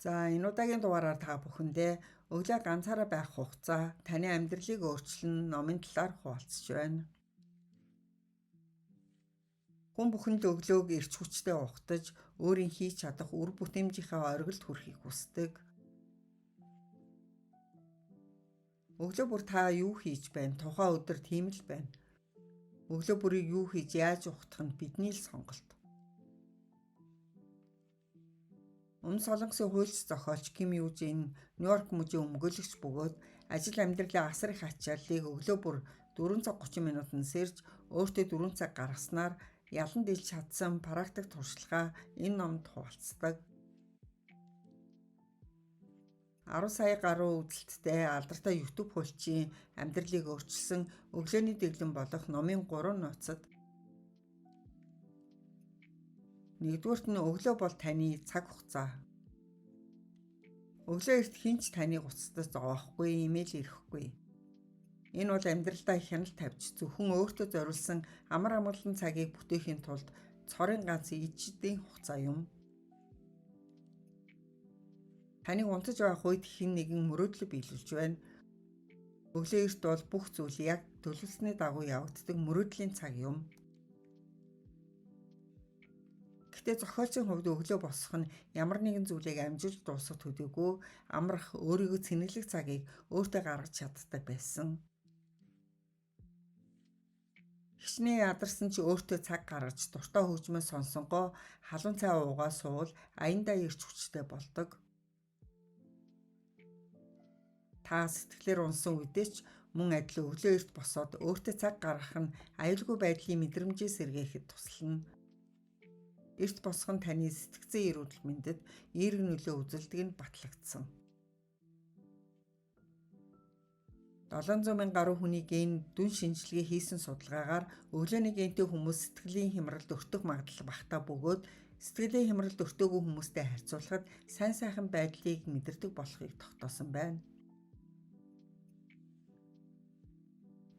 За энэ удаагийн дугаараар та бүхэндээ өглөө ганцаараа байх хугацаа таны амьдралыг өөрчилнө номын талаар хуваалцж байна. Хүн бүхэнд өглөөг эрч хүчтэй ухтаж, өөрийн хийж чадах үр бүтээмжийнхээ оргилд хүрэхийг хүсдэг. Өглөө бүр та юу хийж байна? Тухайн өдөр тийм л байна. Өглөө бүрийг юу хийж яаж ухтах нь бидний л сонголт. Өмнө Солонгосын хуульч зохиолч Ким Южин Нью-Йорк мужийн өмгөөлөгч бөгөөд ажил амьдралын асар их ачааллыг өглөө бүр 4 цаг 30 минутанд сэрж өөртөө 4 цаг гаргаснаар ялан дийлж чадсан практик туршлагаа энэ номд хуваалцдаг. 10 сая гаруй үзэлттэй алдартай YouTube хуульчийн амьдралыг өөрчилсөн өглөөний дэглэм болох номын 3 нууцад нэгдүгüүрт нь өглөө бол таны цаг хугацаа. Өглөө эрт хинч таныг уцтаж зовоохгүй, имэйл ирэхгүй. Энэ бол амьдралдаа хяналт тавьж зөвхөн өөртөө зориулсан амар амгалан цагийг бүтээхийн тулд цорын ганц ижидийн хугацаа юм. Таныг унтаж байх үед хэн нэгэн мөрөөдлөг биелүүлж байна. Өглөө эрт бол бүх зүйл яг төлөвлөсний дагуу явагддаг мөрөөдлийн цаг юм. Гэхдээ зохиолчийн хувьд өглөө босох нь ямар нэгэн зүйлийг амжилт дуусгах төдийгүй амрах, өөрийгөө цэнэглэх цагийг өөртөө гаргаж чаддаг байсан. Хичнээн ядарсан ч өөртөө цаг гаргаж дуртай хөгжмөө сонсонгоо халуун цай уугаа суул аяндаа ирч хүчтэй болдог. Та сэтгэлээр унсан үедээ ч мөн адил өглөө эрт босоод өөртөө цаг гаргах нь аюулгүй байдлын мэдрэмжээ сэргээхэд туслана. Эрт босох нь таны сэтгцэн эрүүл мэндэд эерэг нөлөө үзүүлдэг нь батлагдсан. 700 мянган гаруй хүний ген дүн шинжилгээ хийсэн судалгаагаар өглөөний гентэй хүмүүс сэтгэлийн хямралд өртөх магадлал багтаа бөгөөд сэтгэлийн хямралд өртөөгүй хүмүүстэй харьцуулахад сайн сайхан байдлыг мэдэрдэг болохыг тогтоосон байна.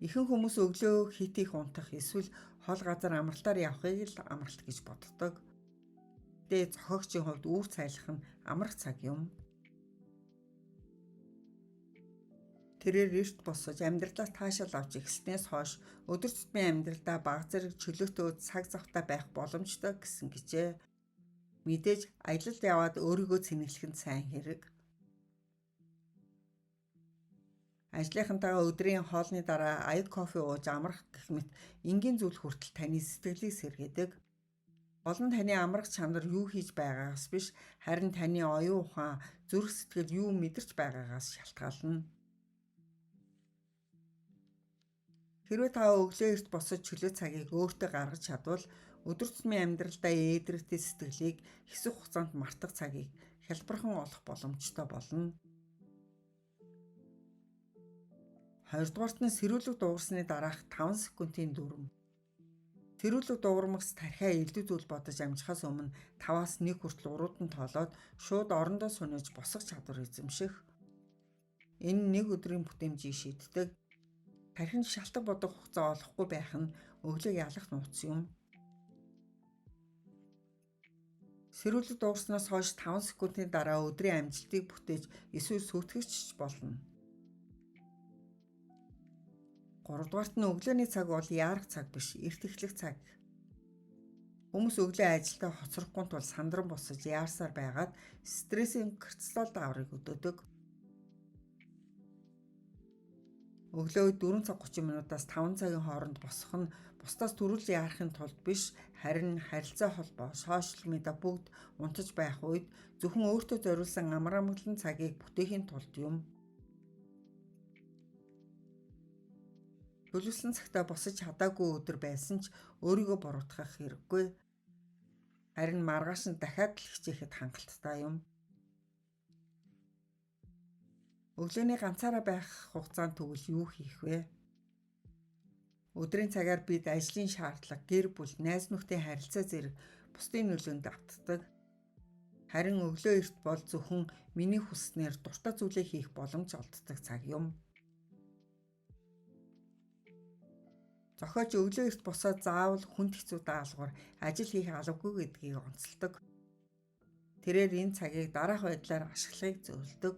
Ихэнх хүмүүс өглөө хит их унтах эсвэл хол газар амралтаар явахыг л амралт гэж боддог. Гэтэ зохиогчийн хувьд үүр цайлах нь амрах цаг юм. Тэрээр эрт босож амьдралаа таашаал авч эхэлснээс хойш өдөр тутмын амьдралдаа баг зэрэг чөлөөтэй цаг завтай байх боломжтой гэсэн гэжээ. Мэдээж аялалд яваад өөрийгөө цэнэглэх нь сайн хэрэг. Ажлынхантайгаа өдрийн хоолны дараа аяг кофе ууж амрах гэх мэт энгийн зүйл хүртэл таны сэтгэлийг сэргээдэг. Гол нь таны амрах чанар юу хийж байгаагаас биш, харин таны оюун ухаан, зүрх сэтгэл юу мэдэрч байгаагаас шалтгаална. Хэрвээ та өглөө эрт босож чөлөө цагийг өөртөө гаргаж чадвал өдөр тутмын амьдралдаа ээдрэгтэй сэтгэлийг хэсэг хугацаанд мартах цагийг хялбархан олох боломжтой болно. Хоёрдугаарт нь сэрүүлэг дуугарсны дараах 5 секундын дүрм. Сэрүүлэг дуугармагц тархиа элдв зүйл бодож амжихаас өмнө 5-аас 1 хүртэл уруудан тоолоод шууд орондоо сунаж босох чадвар эзэмших. Энэ нэг өдрийн бүтээмжийг шийддэг. Тархинд шалтгаан бодох хугацаа олохгүй байх нь өглөө ялах нууц юм. Сэрүүлэг дуугарснаас хойш 5 секундын дараа өдрийн амжилтыг бүтээж эсвэл сүйтгэгч болно. 3-дугаарт нь өглөөний цаг бол яарах цаг биш, эрт эхлэх цаг. Хүмүүс өглөө ажилдаа хоцрохгүй тул сандран босож яарсаар байгаад стрессийн кортизол даврыг өдөөдөг. Өглөө 4 цаг 30 минутаас 5 цагийн хооронд босох нь бусдаас төрүүл яарахын тулд биш, харин харилцаа холбоо, сошиал медиа бүгд унтаж байх үед зөвхөн өөртөө зориулсан амар амгалан цагийг бүтээхийн тулд юм. Төлөвлөсөн цагтаа босож чадаагүй өдөр байсан ч өөрийгөө буруутгах хэрэггүй. Харин маргааш нь дахиад л хичээхэд хангалттай юм. Өглөөний ганцаараа байх хугацаанд тэгвэл юу хийх вэ? Өдрийн цагаар бид ажлын шаардлага, гэр бүл, найз нөхдийн харилцаа зэрэг бусдын нөлөөнд автдаг. Харин өглөө эрт бол зөвхөн миний хүснээр дуртай зүйлээ хийх боломж олддог цаг юм. Зохиолч өглөө эрт босоод заавал хүнд хэцүү даалгавар ажил хийх албагүй гэдгийг онцолдог. Тэрээр энэ цагийг дараах байдлаар ашиглахыг зөвлөдөг.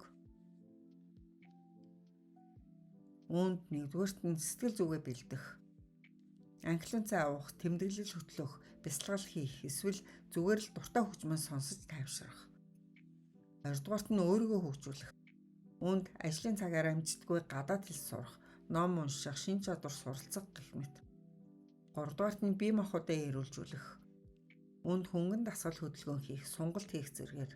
Үүнд нэгдүгээрт нь сэтгэл зүгээ бэлдэх. Анхлын авах, тэмдэглэл хөтлөх, бясалгал хийх, эсвэл зүгээр л дуртай хөгжмөн сонсож тайвшрах. Хоёрдугаарт нь өөрийгөө хөгжүүлэх. Үүнд ажлын цагаар амжитгүй гадаад хэл сурах, ном унших, шин чадвар суралцах гэх мэт. Гуравдугаарт нь бие махбодоо эрүүлжүүлэх. Үүнд хөнгөн дасгал хөдөлгөөн хийх, сонголт хийх зэргээр.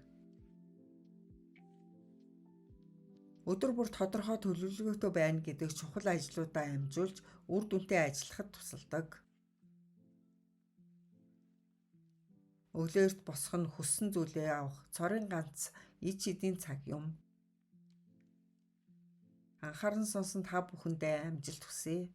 Өдөр бүр тодорхой төлөвлөгөөтэй байна гэдэг чухал ажлуудаа амжуулж үр дүнтэй ажиллахад тусалдаг. Өглөөрт босох нь хүссэн зүйлээ авах цорын ганц ич эдийн цаг юм. Анхааран сонсон та бүхэндээ амжилт хүсье.